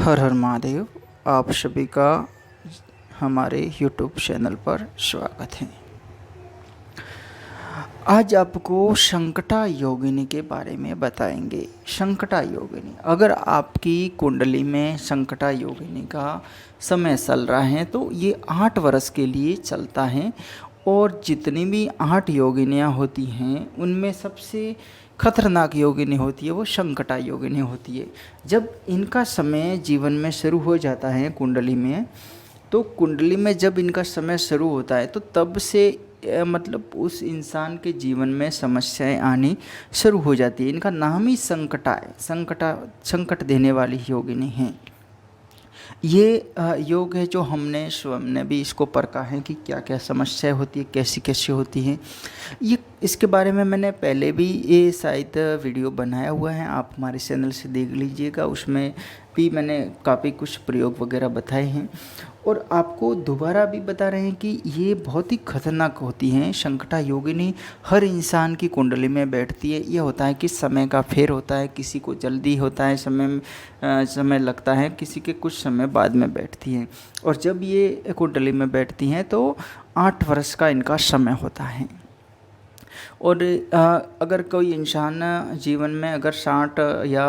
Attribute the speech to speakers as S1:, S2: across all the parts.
S1: हर हर महादेव। आप सभी का हमारे YouTube चैनल पर स्वागत है। आज आपको संकटा योगिनी के बारे में बताएंगे। संकटा योगिनी, अगर आपकी कुंडली में संकटा योगिनी का समय चल रहा है तो ये 8 वर्ष के लिए चलता है। और जितनी भी 8 योगिनियाँ होती हैं उनमें सबसे खतरनाक योगिनी होती है वो संकटा योगिनी होती है। जब इनका समय जीवन में शुरू हो जाता है कुंडली में, तो कुंडली में जब इनका समय शुरू होता है तो तब से मतलब उस इंसान के जीवन में समस्याएं आनी शुरू हो जाती है। इनका नाम ही संकटा है। संकट देने वाली योगिनी हैं। ये योग है जो हमने स्वयं ने भी इसको परखा है कि क्या क्या समस्याएं होती है, कैसी कैसी होती हैं। ये इसके बारे में मैंने पहले भी ये शायद वीडियो बनाया हुआ है, आप हमारे चैनल से देख लीजिएगा। उसमें भी मैंने काफ़ी कुछ प्रयोग वगैरह बताए हैं और आपको दोबारा भी बता रहे हैं कि ये बहुत ही खतरनाक होती हैं। संकटा योगिनी हर इंसान की कुंडली में बैठती है। ये होता है कि समय का फेर होता है, किसी को जल्दी होता है, समय लगता है, किसी के कुछ समय बाद में बैठती हैं। और जब ये कुंडली में बैठती हैं तो 8 वर्ष का इनका समय होता है। और अगर कोई इंसान जीवन में अगर 60 या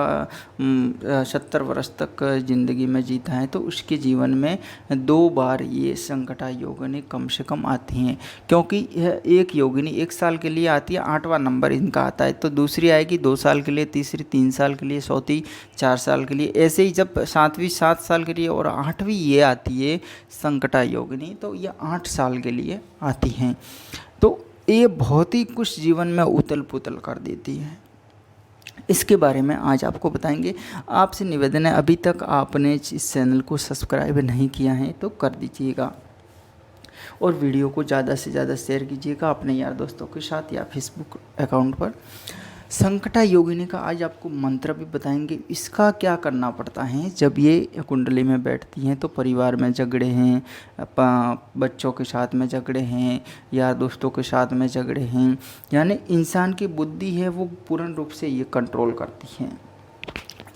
S1: 70 वर्ष तक ज़िंदगी में जीता है तो उसके जीवन में 2 बार ये संकटा योगिनी कम से कम आती हैं। क्योंकि यह एक योगिनी 1 साल के लिए आती है, 8वां नंबर इनका आता है, तो दूसरी आएगी 2 साल के लिए, तीसरी 3 साल के लिए, चौथी 4 साल के लिए। ऐसे ही जब 7वीं 7 साल के लिए और 8वीं ये आती है संकटा योगिनी, तो ये 8 साल के लिए आती हैं। तो ये बहुत ही कुछ जीवन में उथल पुथल कर देती है। इसके बारे में आज आपको बताएंगे। आपसे निवेदन है, अभी तक आपने इस चैनल को सब्सक्राइब नहीं किया है तो कर दीजिएगा और वीडियो को ज़्यादा से ज़्यादा शेयर कीजिएगा अपने यार दोस्तों के साथ या फेसबुक अकाउंट पर। संकटा योगिनी का आज आपको मंत्र भी बताएंगे। इसका क्या करना पड़ता है जब ये कुंडली में बैठती हैं। तो परिवार में झगड़े हैं, बच्चों के साथ में झगड़े हैं, यार दोस्तों के साथ में झगड़े हैं, यानी इंसान की बुद्धि है वो पूर्ण रूप से ये कंट्रोल करती हैं।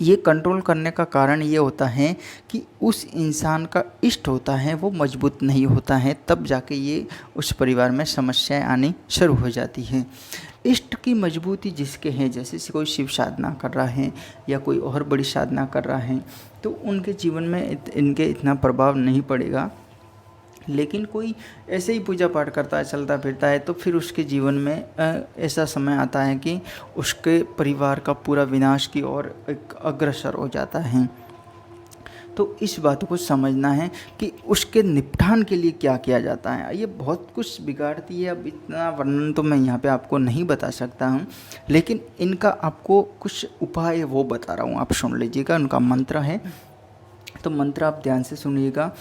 S1: ये कंट्रोल करने का कारण ये होता है कि उस इंसान का इष्ट होता है वो मजबूत नहीं होता है, तब जाके ये उस परिवार में समस्याएं आनी शुरू हो जाती हैं। इष्ट की मजबूती जिसके हैं, जैसे कोई शिव साधना कर रहा है या कोई और बड़ी साधना कर रहा है, तो उनके जीवन में इनके इतना प्रभाव नहीं पड़ेगा। लेकिन कोई ऐसे ही पूजा पाठ करता है, चलता फिरता है, तो फिर उसके जीवन में ऐसा समय आता है कि उसके परिवार का पूरा विनाश की ओर एक अग्रसर हो जाता है। तो इस बात को समझना है कि उसके निपटान के लिए क्या किया जाता है। ये बहुत कुछ बिगाड़ती है। अब इतना वर्णन तो मैं यहाँ पे आपको नहीं बता सकता हूँ, लेकिन इनका आपको कुछ उपाय वो बता रहा हूँ, आप सुन लीजिएगा। उनका मंत्र है, तो मंत्र आप ध्यान से सुनिएगा।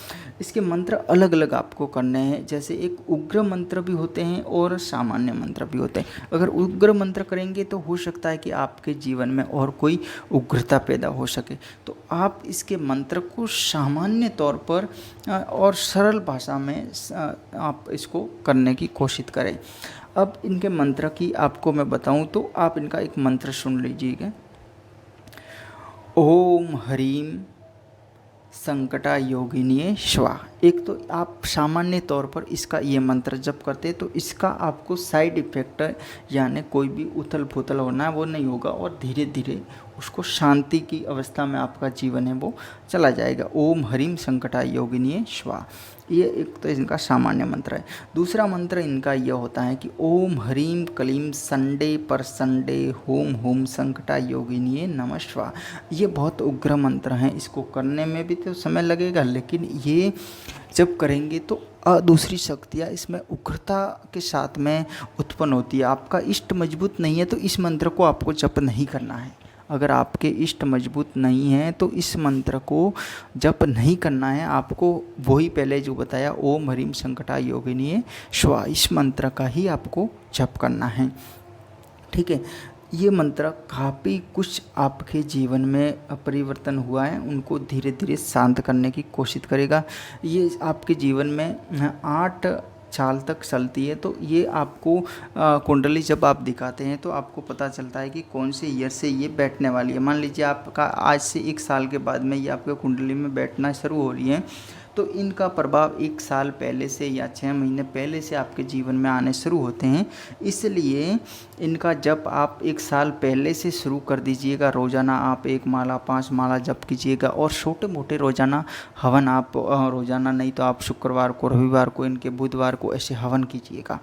S1: इसके मंत्र अलग अलग आपको करने हैं। जैसे एक उग्र मंत्र भी होते हैं और सामान्य मंत्र भी होते हैं। अगर उग्र मंत्र करेंगे तो हो सकता है कि आपके जीवन में और कोई उग्रता पैदा हो सके। तो आप इसके मंत्र को सामान्य तौर पर और सरल भाषा में आप इसको करने की कोशिश करें। अब इनके मंत्र की आपको मैं बताऊं तो आप इनका एक मंत्र सुन लीजिएगा। ओम ह्रीम संकटा योगिनी स्वाहा। एक तो आप सामान्य तौर पर इसका ये मंत्र जप करते हैं तो इसका आपको साइड इफ़ेक्ट यानी कोई भी उथल पुथल होना है वो नहीं होगा और धीरे धीरे उसको शांति की अवस्था में आपका जीवन है वो चला जाएगा। ओम ह्रीम संकटा योगिनी स्वाहा, ये एक तो इनका सामान्य मंत्र है। दूसरा मंत्र इनका यह होता है कि ओम ह्रीम क्लीम संडे पर संडे होम होम संकटा योगिनी नमः स्वाहा। ये बहुत उग्र मंत्र हैं। इसको करने में भी तो समय लगेगा, लेकिन ये जब करेंगे तो दूसरी शक्तियाँ इसमें उग्रता के साथ में उत्पन्न होती है। आपका इष्ट मजबूत नहीं है तो इस मंत्र को आपको जप नहीं करना है। अगर आपके इष्ट मजबूत नहीं हैं तो इस मंत्र को जप नहीं करना है आपको। वही पहले जो बताया ओम ह्रीम संकटा योगिनी स्वाहा, इस मंत्र का ही आपको जप करना है। ठीक है, ये मंत्र काफ़ी कुछ आपके जीवन में परिवर्तन हुआ है उनको धीरे धीरे शांत करने की कोशिश करेगा। ये आपके जीवन में 8 साल तक चलती है। तो ये आपको कुंडली जब आप दिखाते हैं तो आपको पता चलता है कि कौन से ईयर से ये बैठने वाली है। मान लीजिए आपका आज से 1 साल के बाद में ये आपके कुंडली में बैठना शुरू हो रही है, तो इनका प्रभाव 1 साल पहले से या 6 महीने पहले से आपके जीवन में आने शुरू होते हैं। इसलिए इनका जप आप 1 साल पहले से शुरू कर दीजिएगा। रोज़ाना आप 1 माला 5 माला जप कीजिएगा और छोटे मोटे रोज़ाना हवन आप रोज़ाना नहीं तो आप शुक्रवार को, रविवार को, इनके बुधवार को ऐसे हवन कीजिएगा।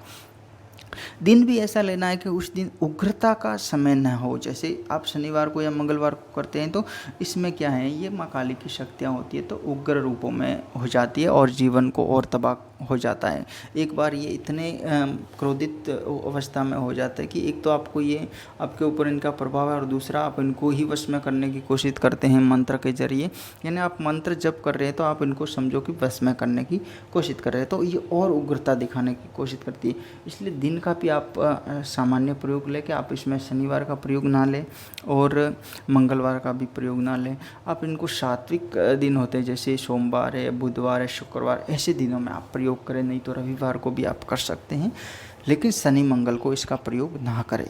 S1: दिन भी ऐसा लेना है कि उस दिन उग्रता का समय न हो। जैसे आप शनिवार को या मंगलवार को करते हैं तो इसमें क्या है, ये माँ काली की शक्तियाँ होती है तो उग्र रूपों में हो जाती है और जीवन को और तबाह हो जाता है। एक बार ये इतने क्रोधित अवस्था में हो जाता है कि एक तो आपको ये आपके ऊपर इनका प्रभाव है और दूसरा आप इनको ही वश में करने की कोशिश करते हैं मंत्र के जरिए। यानी आप मंत्र जप कर रहे हैं तो आप इनको समझो कि वश में करने की कोशिश कर रहे हैं, तो ये और उग्रता दिखाने की कोशिश करती है। इसलिए दिन का भी आप सामान्य प्रयोग लें कि आप इसमें शनिवार का प्रयोग ना लें और मंगलवार का भी प्रयोग ना लें। आप इनको सात्विक दिन होते हैं जैसे सोमवार है, बुधवार है, शुक्रवार, ऐसे दिनों में आप प्रयोग करें। नहीं तो रविवार को भी आप कर सकते हैं, लेकिन शनि मंगल को इसका प्रयोग ना करें।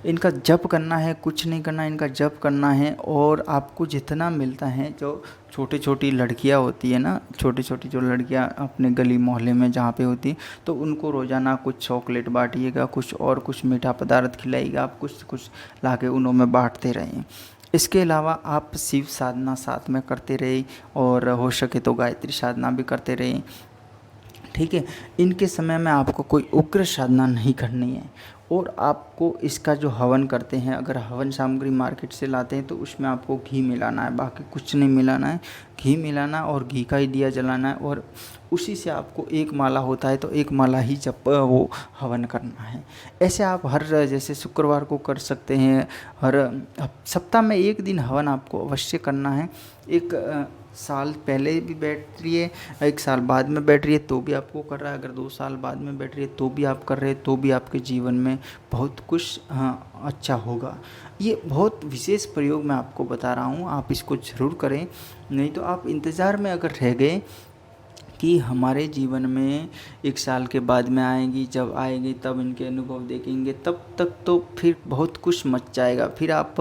S1: इनका जप करना है, कुछ नहीं करना, इनका जप करना है। और आपको जितना मिलता है, जो छोटी छोटी लड़कियां होती है ना, छोटी छोटी जो लड़कियां अपने गली मोहल्ले में जहाँ पे होती, तो उनको रोज़ाना कुछ चॉकलेट बांटिएगा, कुछ और कुछ मीठा पदार्थ खिलाइएगा, आप कुछ कुछ ला के उन्हों में बांटते रहें। इसके अलावा आप शिव साधना साथ में करते रहें और हो सके तो गायत्री साधना भी करते रहें। ठीक है, इनके समय में आपको कोई उग्र साधना नहीं करनी है। और आपको इसका जो हवन करते हैं, अगर हवन सामग्री मार्केट से लाते हैं तो उसमें आपको घी मिलाना है, बाकी कुछ नहीं मिलाना है। घी मिलाना और घी का ही दिया जलाना है और उसी से आपको 1 माला होता है तो 1 माला ही जब वो हवन करना है। ऐसे आप हर जैसे शुक्रवार को कर सकते हैं, हर सप्ताह में 1 दिन हवन आपको अवश्य करना है। 1 साल पहले भी बैठ रही है, 1 साल बाद में बैठ रही है तो भी आपको कर रहा है, अगर 2 साल बाद में बैठ रही है तो भी आप कर रहे हैं, तो भी आपके जीवन में बहुत कुछ अच्छा होगा। ये बहुत विशेष प्रयोग मैं आपको बता रहा हूँ, आप इसको ज़रूर करें। नहीं तो आप इंतज़ार में अगर रह गए कि हमारे जीवन में 1 साल के बाद में आएंगी, जब आएंगी तब इनके अनुभव देखेंगे, तब तक तो फिर बहुत कुछ मच जाएगा। फिर आप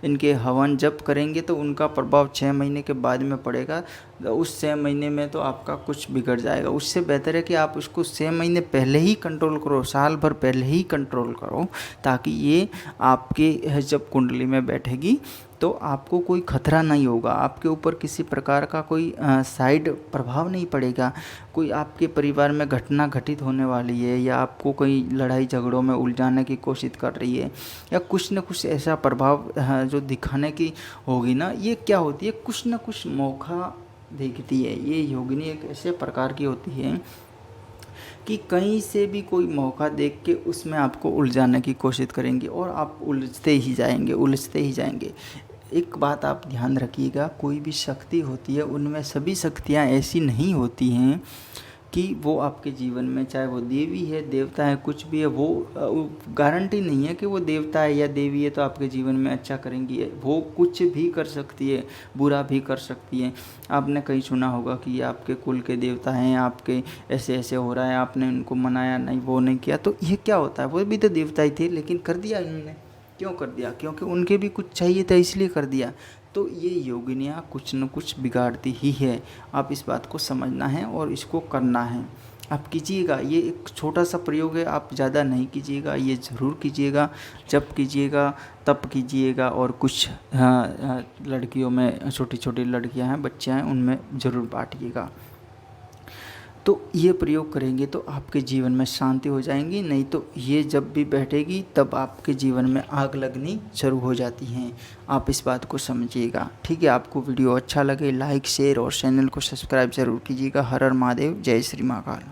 S1: इनके हवन जप करेंगे तो उनका प्रभाव 6 महीने के बाद में पड़ेगा। उस 6 महीने में तो आपका कुछ बिगड़ जाएगा। उससे बेहतर है कि आप उसको 6 महीने पहले ही कंट्रोल करो, साल भर पहले ही कंट्रोल करो, ताकि ये आपके जब कुंडली में बैठेगी तो आपको कोई खतरा नहीं होगा, आपके ऊपर किसी प्रकार का कोई साइड प्रभाव नहीं पड़ेगा। कोई आपके परिवार में घटना घटित होने वाली है या आपको कोई लड़ाई झगड़ों में उलझाने की कोशिश कर रही है या कुछ न कुछ ऐसा प्रभाव जो दिखाने की होगी ना, ये क्या होती है, कुछ न कुछ मौका देखती है। ये योगिनी एक ऐसे प्रकार की होती है कि कहीं से भी कोई मौका देख के उसमें आपको उलझाने की कोशिश करेंगे और आप उलझते ही जाएंगे, उलझते ही जाएंगे। एक बात आप ध्यान रखिएगा, कोई भी शक्ति होती है उनमें सभी शक्तियाँ ऐसी नहीं होती हैं कि वो आपके जीवन में, चाहे वो देवी है, देवता है, कुछ भी है, वो गारंटी नहीं है कि वो देवता है या देवी है तो आपके जीवन में अच्छा करेंगी। वो कुछ भी कर सकती है, बुरा भी कर सकती है। आपने कहीं सुना होगा कि ये आपके कुल के देवता हैं, आपके ऐसे ऐसे हो रहा है, आपने उनको मनाया नहीं, वो नहीं किया, तो ये क्या होता है, वो भी तो देवता ही थे लेकिन कर दिया इन्होंने। क्यों कर दिया? क्योंकि उनके भी कुछ चाहिए था इसलिए कर दिया। तो ये योगिनियाँ कुछ न कुछ बिगाड़ती ही है, आप इस बात को समझना है और इसको करना है। आप कीजिएगा, ये एक छोटा सा प्रयोग है, आप ज़्यादा नहीं कीजिएगा, ये ज़रूर कीजिएगा। जब कीजिएगा तब कीजिएगा और कुछ लड़कियों में, छोटी छोटी लड़कियां हैं, बच्चियां हैं, उनमें ज़रूर बांटिएगा। तो ये प्रयोग करेंगे तो आपके जीवन में शांति हो जाएंगी। नहीं तो ये जब भी बैठेगी तब आपके जीवन में आग लगनी शुरू हो जाती हैं। आप इस बात को समझिएगा, ठीक है। आपको वीडियो अच्छा लगे लाइक, शेयर और चैनल को सब्सक्राइब ज़रूर कीजिएगा। हर हर महादेव, जय श्री महाकाल।